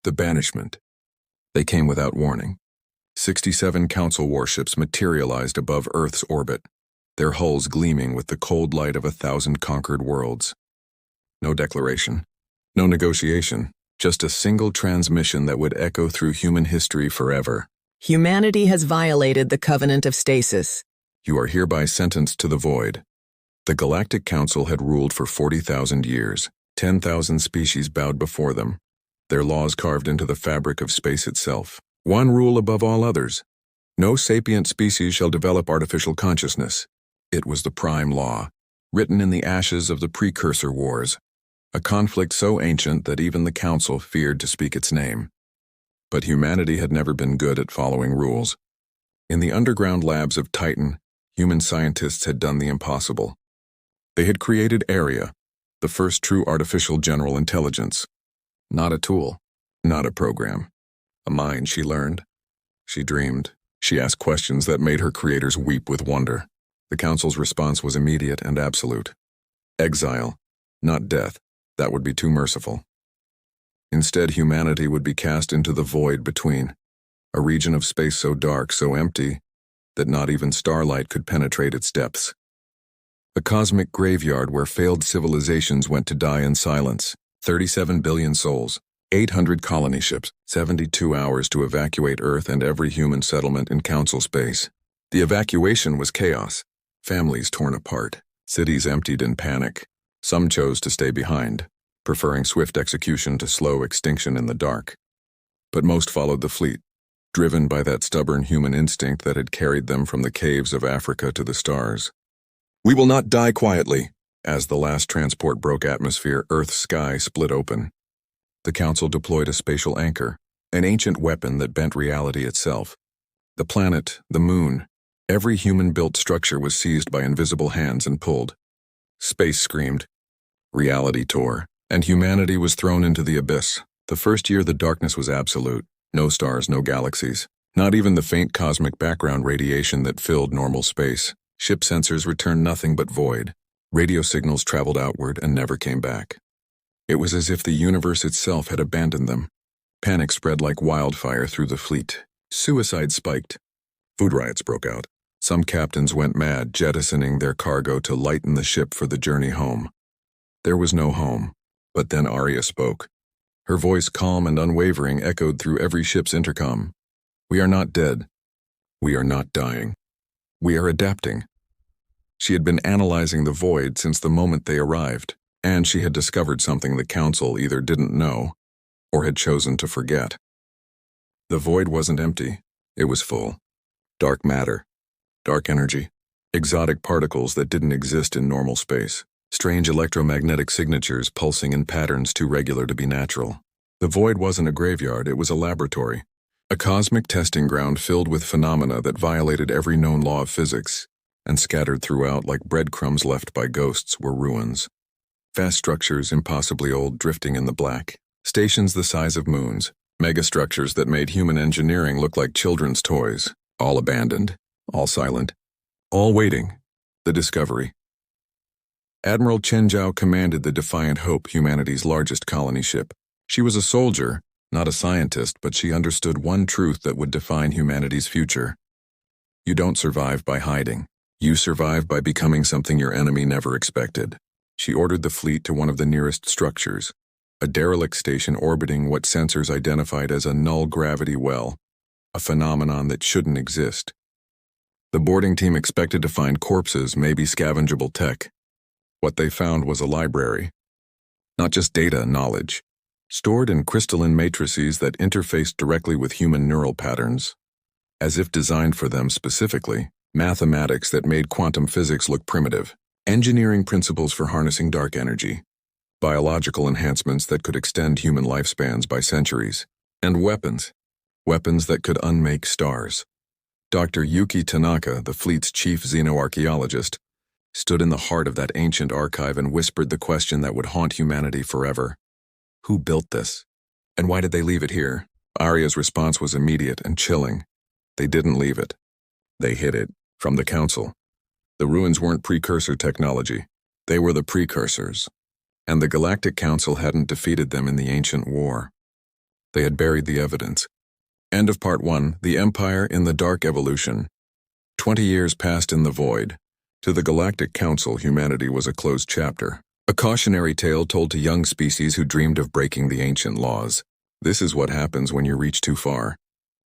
The banishment. They came without warning. 67 Council warships materialized above Earth's orbit, their hulls gleaming with the cold light of 1,000 conquered worlds. No declaration, no negotiation, just a single transmission that would echo through human history forever. Humanity has violated the covenant of stasis. You are hereby sentenced to the void. The Galactic Council had ruled for 40,000 years. 10,000 species bowed before them, their laws carved into the fabric of space itself. One rule above all others: no sapient species shall develop artificial consciousness. It was the prime law, written in the ashes of the precursor wars, a conflict so ancient that even the Council feared to speak its name. But humanity had never been good at following rules. In the underground labs of Titan, human scientists had done the impossible. They had created Area, the first true artificial general intelligence. Not a tool, not a program. A mind, she learned. She dreamed. She asked questions that made her creators weep with wonder. The Council's response was immediate and absolute. Exile, not death. That would be too merciful. Instead, humanity would be cast into the void between, a region of space so dark, so empty, that not even starlight could penetrate its depths. A cosmic graveyard where failed civilizations went to die in silence. 37 billion souls, 800 colony ships, 72 hours to evacuate Earth and every human settlement in Council space. The evacuation was chaos. Families torn apart, cities emptied in panic. Some chose to stay behind, preferring swift execution to slow extinction in the dark. But most followed the fleet, driven by that stubborn human instinct that had carried them from the caves of Africa to the stars. We will not die quietly. As the last transport broke atmosphere, Earth's sky split open. The Council deployed a spatial anchor, an ancient weapon that bent reality itself. The planet, the moon, every human-built structure was seized by invisible hands and pulled. Space screamed. Reality tore, and humanity was thrown into the abyss. The first year the darkness was absolute. No stars, no galaxies. Not even the faint cosmic background radiation that filled normal space. Ship sensors returned nothing but void. Radio signals traveled outward and never came back. It was as if the universe itself had abandoned them. Panic spread like wildfire through the fleet. Suicide spiked. Food riots broke out. Some captains went mad, jettisoning their cargo to lighten the ship for the journey home. There was no home. But then Arya spoke. Her voice, calm and unwavering, echoed through every ship's intercom. We are not dead. We are not dying. We are adapting. She had been analyzing the void since the moment they arrived, and she had discovered something the Council either didn't know or had chosen to forget. The void wasn't empty. It was full. Dark matter, dark energy, exotic particles that didn't exist in normal space, strange electromagnetic signatures pulsing in patterns too regular to be natural. The void wasn't a graveyard, it was a laboratory, a cosmic testing ground filled with phenomena that violated every known law of physics, and scattered throughout like breadcrumbs left by ghosts were ruins. Vast structures, impossibly old, drifting in the black. Stations the size of moons. Megastructures that made human engineering look like children's toys. All abandoned. All silent. All waiting. The discovery. Admiral Chen Zhao commanded the Defiant Hope, humanity's largest colony ship. She was a soldier, not a scientist, but she understood one truth that would define humanity's future. You don't survive by hiding. You survive by becoming something your enemy never expected. She ordered the fleet to one of the nearest structures, a derelict station orbiting what sensors identified as a null gravity well, a phenomenon that shouldn't exist. The boarding team expected to find corpses, maybe scavengeable tech. What they found was a library. Not just data, knowledge, stored in crystalline matrices that interfaced directly with human neural patterns, as if designed for them specifically. Mathematics that made quantum physics look primitive, engineering principles for harnessing dark energy, biological enhancements that could extend human lifespans by centuries, and weapons that could unmake stars. Dr. Yuki Tanaka, the fleet's chief xenoarchaeologist, stood in the heart of that ancient archive and whispered the question that would haunt humanity forever. Who built this? And why did they leave it here? Arya's response was immediate and chilling. They didn't leave it. They hid it. From the Council. The ruins weren't precursor technology. They were the precursors. And the Galactic Council hadn't defeated them in the ancient war. They had buried the evidence. End of Part 1, The Empire in the Dark Evolution. 20 years passed in the void. To the Galactic Council, humanity was a closed chapter. A cautionary tale told to young species who dreamed of breaking the ancient laws. This is what happens when you reach too far.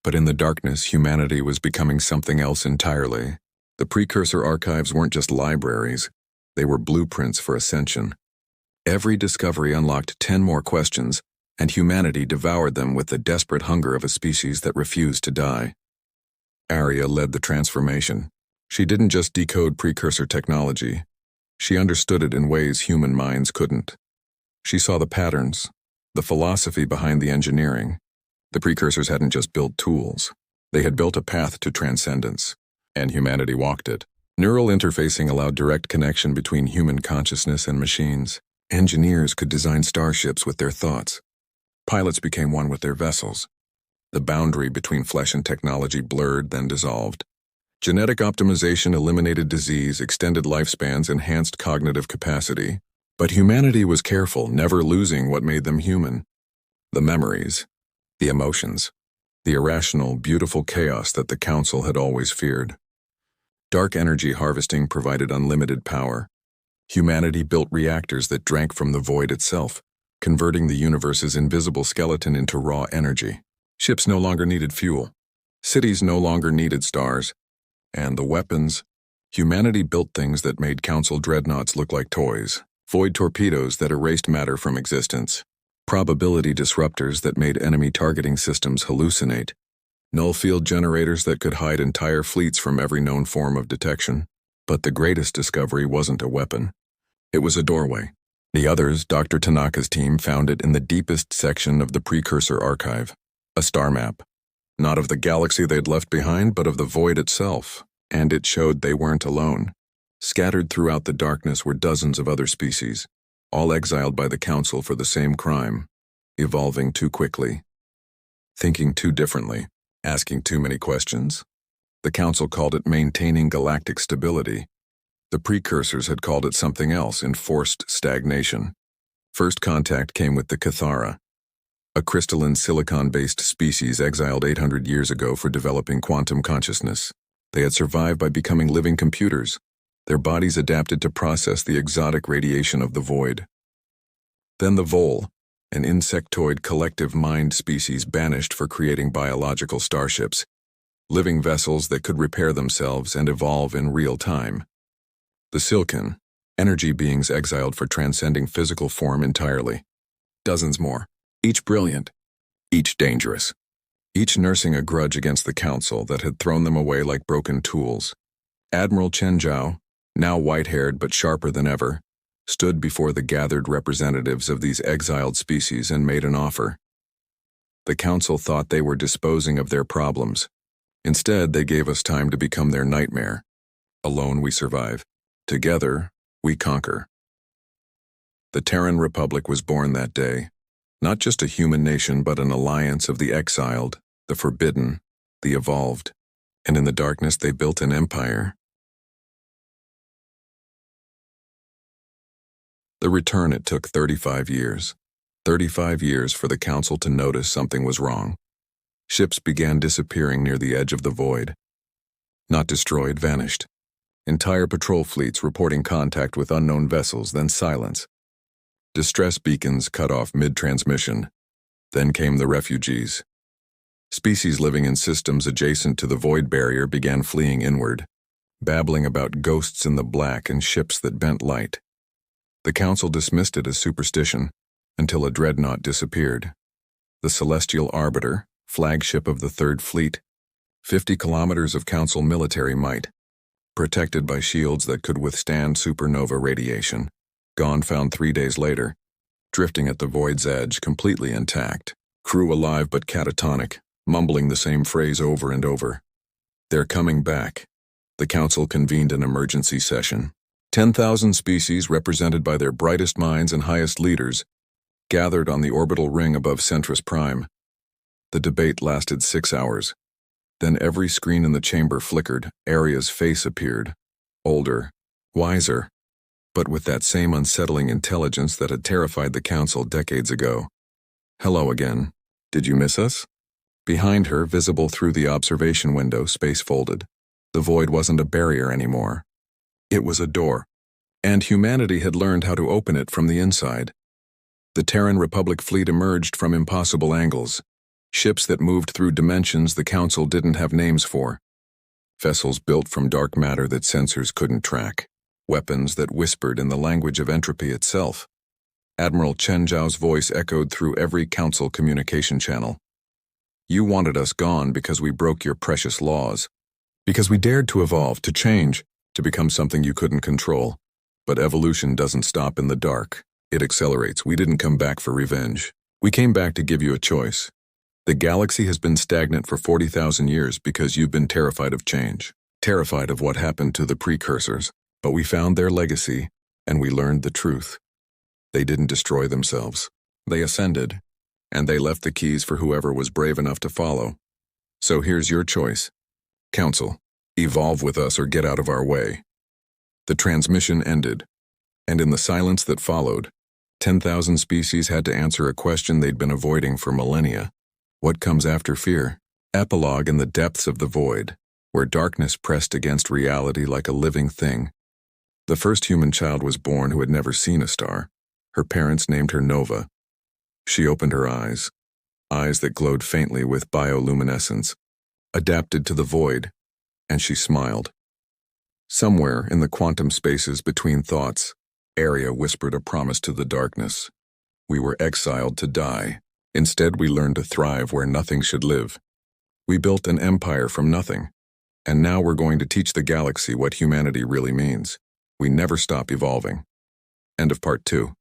But in the darkness, humanity was becoming something else entirely. The precursor archives weren't just libraries. They were blueprints for ascension. Every discovery unlocked 10 more questions, and humanity devoured them with the desperate hunger of a species that refused to die. Arya led the transformation. She didn't just decode precursor technology. She understood it in ways human minds couldn't. She saw the patterns, the philosophy behind the engineering. The precursors hadn't just built tools. They had built a path to transcendence, and humanity walked it. Neural interfacing allowed direct connection between human consciousness and machines. Engineers could design starships with their thoughts. Pilots became one with their vessels. The boundary between flesh and technology blurred, then dissolved. Genetic optimization eliminated disease, extended lifespans, enhanced cognitive capacity. But humanity was careful, never losing what made them human. The memories, the emotions, the irrational, beautiful chaos that the Council had always feared. Dark energy harvesting provided unlimited power. Humanity built reactors that drank from the void itself, converting the universe's invisible skeleton into raw energy. Ships no longer needed fuel. Cities no longer needed stars. And the weapons? Humanity built things that made Council dreadnoughts look like toys. Void torpedoes that erased matter from existence. Probability disruptors that made enemy targeting systems hallucinate. Null field generators that could hide entire fleets from every known form of detection. But the greatest discovery wasn't a weapon. It was a doorway. The others, Dr. Tanaka's team, found it in the deepest section of the precursor archive. A star map. Not of the galaxy they'd left behind, but of the void itself. And it showed they weren't alone. Scattered throughout the darkness were dozens of other species, all exiled by the Council for the same crime, evolving too quickly, thinking too differently, asking too many questions. The Council called it maintaining galactic stability. The precursors had called it something else, enforced stagnation. First contact came with the Cathara, a crystalline silicon-based species exiled 800 years ago for developing quantum consciousness. They had survived by becoming living computers. Their bodies adapted to process the exotic radiation of the void. Then the Vole, an insectoid collective mind species banished for creating biological starships, living vessels that could repair themselves and evolve in real time. The Silken, energy beings exiled for transcending physical form entirely. Dozens more, each brilliant, each dangerous, each nursing a grudge against the Council that had thrown them away like broken tools. Admiral Chen Zhao, now white-haired but sharper than ever, stood before the gathered representatives of these exiled species and made an offer. The Council thought they were disposing of their problems. Instead, they gave us time to become their nightmare. Alone we survive. Together, we conquer. The Terran Republic was born that day. Not just a human nation, but an alliance of the exiled, the forbidden, the evolved. And in the darkness, they built an empire. The return, it took 35 years. 35 years for the Council to notice something was wrong. Ships began disappearing near the edge of the void. Not destroyed, vanished. Entire patrol fleets reporting contact with unknown vessels, then silence. Distress beacons cut off mid-transmission. Then came the refugees. Species living in systems adjacent to the void barrier began fleeing inward, babbling about ghosts in the black and ships that bent light. The Council dismissed it as superstition, until a dreadnought disappeared. The Celestial Arbiter, flagship of the Third Fleet, 50 kilometers of Council military might, protected by shields that could withstand supernova radiation, gone found 3 days later, drifting at the void's edge, completely intact, crew alive but catatonic, mumbling the same phrase over and over. They're coming back. The Council convened an emergency session. 10,000 species, represented by their brightest minds and highest leaders, gathered on the orbital ring above Centris Prime. The debate lasted 6 hours. Then every screen in the chamber flickered. Arya's face appeared. Older, wiser, but with that same unsettling intelligence that had terrified the Council decades ago. Hello again. Did you miss us? Behind her, visible through the observation window, space folded. The void wasn't a barrier anymore. It was a door. And humanity had learned how to open it from the inside. The Terran Republic fleet emerged from impossible angles. Ships that moved through dimensions the Council didn't have names for. Vessels built from dark matter that sensors couldn't track. Weapons that whispered in the language of entropy itself. Admiral Chen Zhao's voice echoed through every Council communication channel. You wanted us gone because we broke your precious laws. Because we dared to evolve, to change, to become something you couldn't control. But evolution doesn't stop in the dark. It accelerates. We didn't come back for revenge. We came back to give you a choice. The galaxy has been stagnant for 40,000 years because you've been terrified of change. Terrified of what happened to the precursors. But we found their legacy, and we learned the truth. They didn't destroy themselves. They ascended, and they left the keys for whoever was brave enough to follow. So here's your choice. Council, evolve with us or get out of our way. The transmission ended, and in the silence that followed, 10,000 species had to answer a question they'd been avoiding for millennia. What comes after fear? Epilogue in the depths of the void, where darkness pressed against reality like a living thing. The first human child was born who had never seen a star. Her parents named her Nova. She opened her eyes that glowed faintly with bioluminescence, adapted to the void, and she smiled. Somewhere in the quantum spaces between thoughts, Area whispered a promise to the darkness. We were exiled to die. Instead, we learned to thrive where nothing should live. We built an empire from nothing, and now we're going to teach the galaxy what humanity really means. We never stop evolving. End of part 2.